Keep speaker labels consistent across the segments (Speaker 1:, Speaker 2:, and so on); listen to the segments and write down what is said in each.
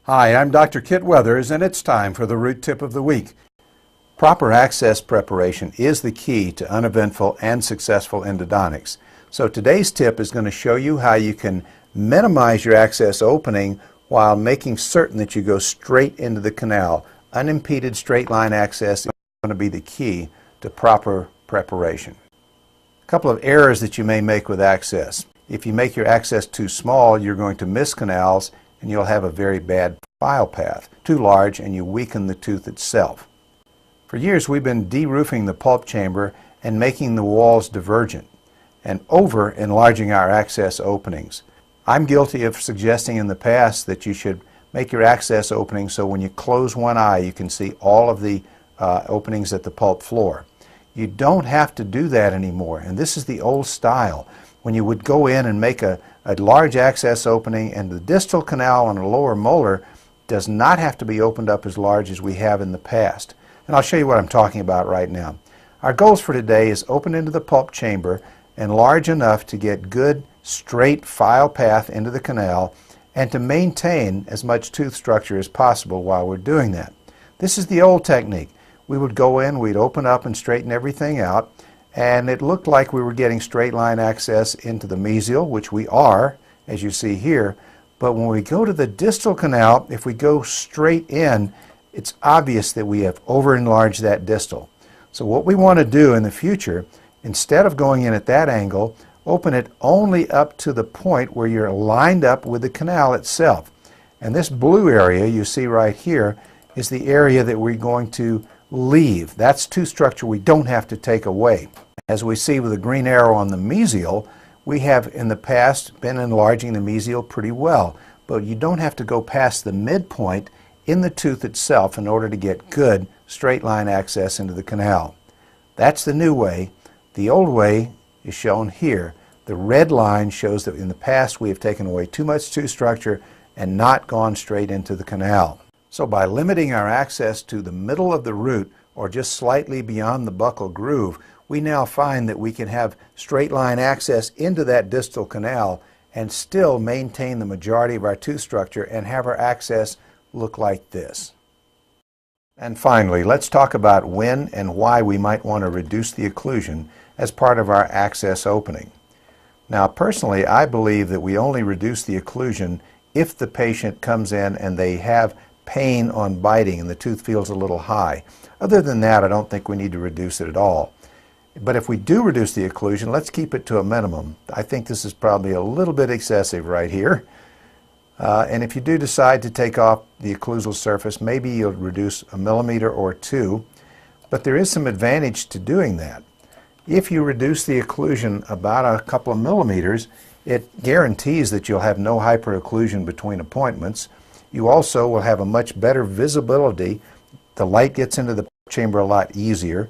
Speaker 1: Hi, I'm Dr. Kit Weathers, and it's time for the root tip of the week. Proper access preparation is the key to uneventful and successful endodontics. So today's tip is going to show you how you can minimize your access opening while making certain that you go straight into the canal. Unimpeded straight line access is going to be the key to proper preparation. A couple of errors that you may make with access. If you make your access too small, you're going to miss canals and you'll have a very bad file path. Too large and you weaken the tooth itself. For years we've been de-roofing the pulp chamber and making the walls divergent and over-enlarging our access openings. I'm guilty of suggesting in the past that you should make your access opening so when you close one eye you can see all of the openings at the pulp floor. You don't have to do that anymore, and this is the old style. When you would go in and make a large access opening, and the distal canal on a lower molar does not have to be opened up as large as we have in the past. And I'll show you what I'm talking about right now. Our goals for today is open into the pulp chamber and large enough to get good straight file path into the canal and to maintain as much tooth structure as possible while we're doing that. This is the old technique. We would go in, we'd open up and straighten everything out, and it looked like we were getting straight line access into the mesial, which we are, as you see here. But when we go to the distal canal, if we go straight in, it's obvious that we have over-enlarged that distal. So what we want to do in the future, instead of going in at that angle, open it only up to the point where you're lined up with the canal itself. And this blue area you see right here is the area that we're going to leave. That's tooth structure we don't have to take away. As we see with the green arrow on the mesial, we have in the past been enlarging the mesial pretty well, but you don't have to go past the midpoint in the tooth itself in order to get good straight line access into the canal. That's the new way. The old way is shown here. The red line shows that in the past we have taken away too much tooth structure and not gone straight into the canal. So by limiting our access to the middle of the root or just slightly beyond the buccal groove, we now find that we can have straight line access into that distal canal and still maintain the majority of our tooth structure and have our access look like this. And finally, let's talk about when and why we might want to reduce the occlusion as part of our access opening. Now, personally, I believe that we only reduce the occlusion if the patient comes in and they have pain on biting and the tooth feels a little high. Other than that, I don't think we need to reduce it at all. But if we do reduce the occlusion, let's keep it to a minimum. I think this is probably a little bit excessive right here. And if you do decide to take off the occlusal surface, maybe you'll reduce 1 millimeter or 2. But there is some advantage to doing that. If you reduce the occlusion about a couple of millimeters, it guarantees that you'll have no hyperocclusion between appointments. You also will have a much better visibility. The light gets into the chamber a lot easier.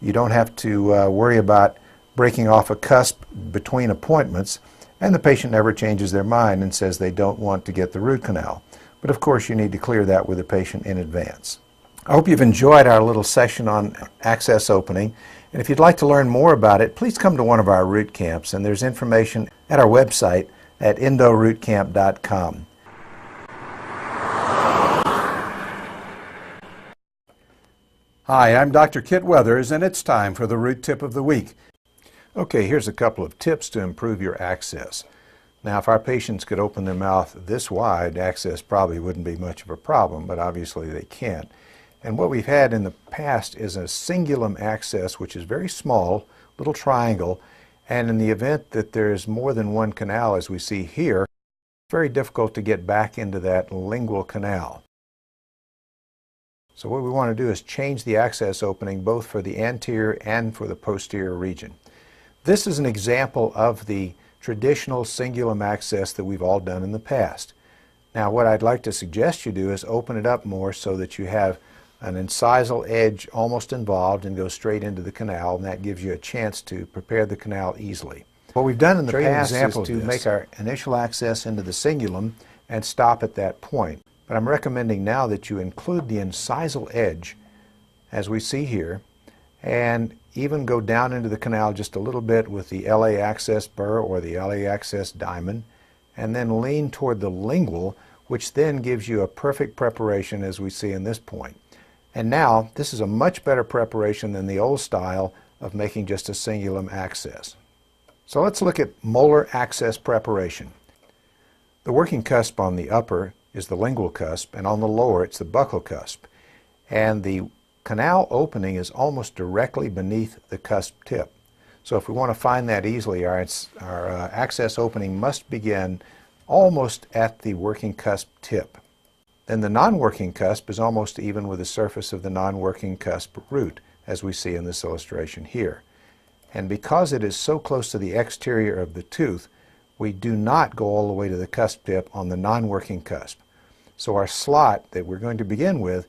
Speaker 1: You don't have to worry about breaking off a cusp between appointments, and the patient never changes their mind and says they don't want to get the root canal. But of course you need to clear that with the patient in advance. I hope you've enjoyed our little session on access opening, and if you'd like to learn more about it, please come to one of our root camps, and there's information at our website at endorootcamp.com. Hi, I'm Dr. Kit Weathers, and it's time for the root tip of the week. Okay, here's a couple of tips to improve your access. Now, if our patients could open their mouth this wide, access probably wouldn't be much of a problem, but obviously they can't. And what we've had in the past is a cingulum access, which is very small, little triangle, and in the event that there's more than one canal, as we see here, it's very difficult to get back into that lingual canal. So what we want to do is change the access opening both for the anterior and for the posterior region. This is an example of the traditional cingulum access that we've all done in the past. Now what I'd like to suggest you do is open it up more so that you have an incisal edge almost involved and go straight into the canal, and that gives you a chance to prepare the canal easily. What we've done in the past is to make our initial access into the cingulum and stop at that point. But I'm recommending now that you include the incisal edge, as we see here, and even go down into the canal just a little bit with the LA access burr or the LA access diamond, and then lean toward the lingual which then gives you a perfect preparation as we see in this point. And now, this is a much better preparation than the old style of making just a cingulum access. So let's look at molar access preparation. The working cusp on the upper is the lingual cusp, and on the lower it's the buccal cusp. And the canal opening is almost directly beneath the cusp tip. So if we want to find that easily, our access opening must begin almost at the working cusp tip. Then the non-working cusp is almost even with the surface of the non-working cusp root, as we see in this illustration here. And because it is so close to the exterior of the tooth, we do not go all the way to the cusp tip on the non-working cusp. So our slot that we're going to begin with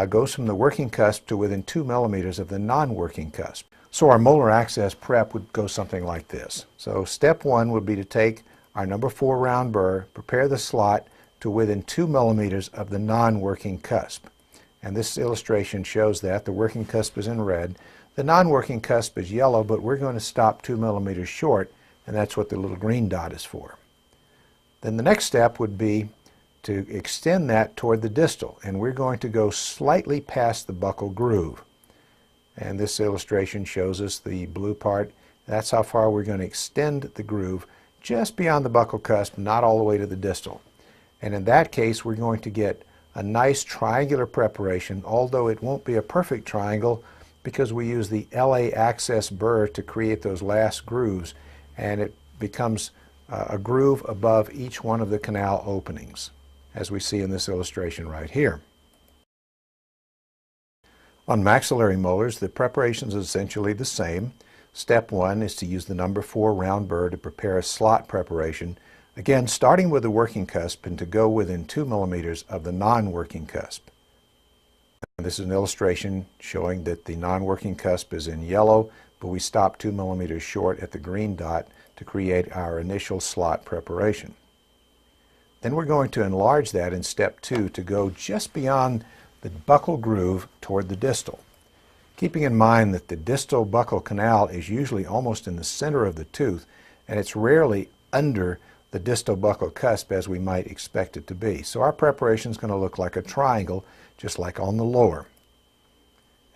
Speaker 1: goes from the working cusp to within 2 millimeters of the non-working cusp. So our molar access prep would go something like this. So step 1 would be to take our number 4 round burr, prepare the slot to within 2 millimeters of the non-working cusp. And this illustration shows that the working cusp is in red. The non-working cusp is yellow, but we're going to stop 2 millimeters short, and that's what the little green dot is for. Then the next step would be to extend that toward the distal, and we're going to go slightly past the buccal groove. And this illustration shows us the blue part. That's how far we're going to extend the groove, just beyond the buccal cusp, not all the way to the distal. And in that case, we're going to get a nice triangular preparation, although it won't be a perfect triangle because we use the LA access burr to create those last grooves, and it becomes a groove above each one of the canal openings, as we see in this illustration right here. On maxillary molars, the preparation is essentially the same. Step 1 is to use the number 4 round burr to prepare a slot preparation, again starting with the working cusp and to go within 2 millimeters of the non-working cusp. And this is an illustration showing that the non-working cusp is in yellow, but we stop 2 millimeters short at the green dot to create our initial slot preparation. Then we're going to enlarge that in step 2 to go just beyond the buccal groove toward the distal. Keeping in mind that the distal buccal canal is usually almost in the center of the tooth, and it's rarely under the distal buccal cusp as we might expect it to be. So our preparation is going to look like a triangle, just like on the lower.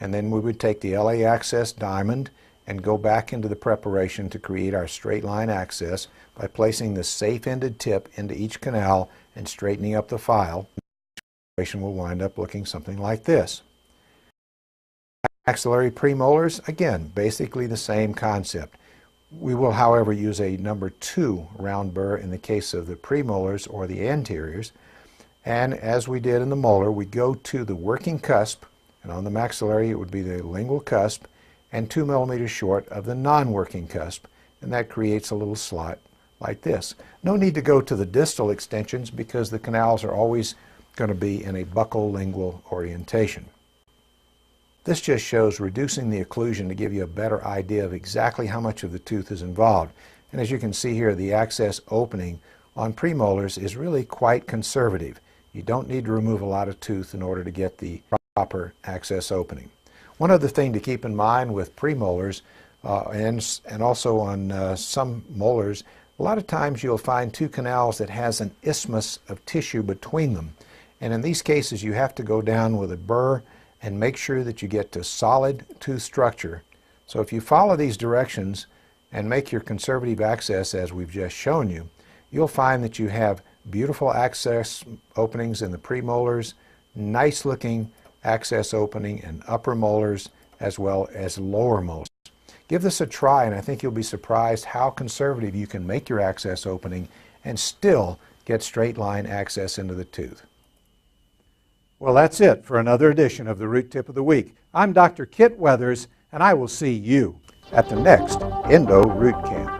Speaker 1: And then we would take the LA access diamond and go back into the preparation to create our straight line access by placing the safe-ended tip into each canal and straightening up the file. The preparation will wind up looking something like this. Maxillary premolars, again, basically the same concept. We will, however, use a number 2 round burr in the case of the premolars or the anteriors. And as we did in the molar, we go to the working cusp, and on the maxillary it would be the lingual cusp, and 2 millimeters short of the non-working cusp, and that creates a little slot like this. No need to go to the distal extensions because the canals are always going to be in a buccal lingual orientation. This just shows reducing the occlusion to give you a better idea of exactly how much of the tooth is involved. And as you can see here, the access opening on premolars is really quite conservative. You don't need to remove a lot of tooth in order to get the proper access opening. One other thing to keep in mind with premolars and also on some molars, a lot of times you'll find 2 canals that has an isthmus of tissue between them. And in these cases you have to go down with a burr and make sure that you get to solid tooth structure. So if you follow these directions and make your conservative access as we've just shown you, you'll find that you have beautiful access openings in the premolars, nice looking access opening in upper molars as well as lower molars. Give this a try and I think you'll be surprised how conservative you can make your access opening and still get straight line access into the tooth. Well, that's it for another edition of the Root Tip of the Week. I'm Dr. Kit Weathers, and I will see you at the next Endo Root Camp.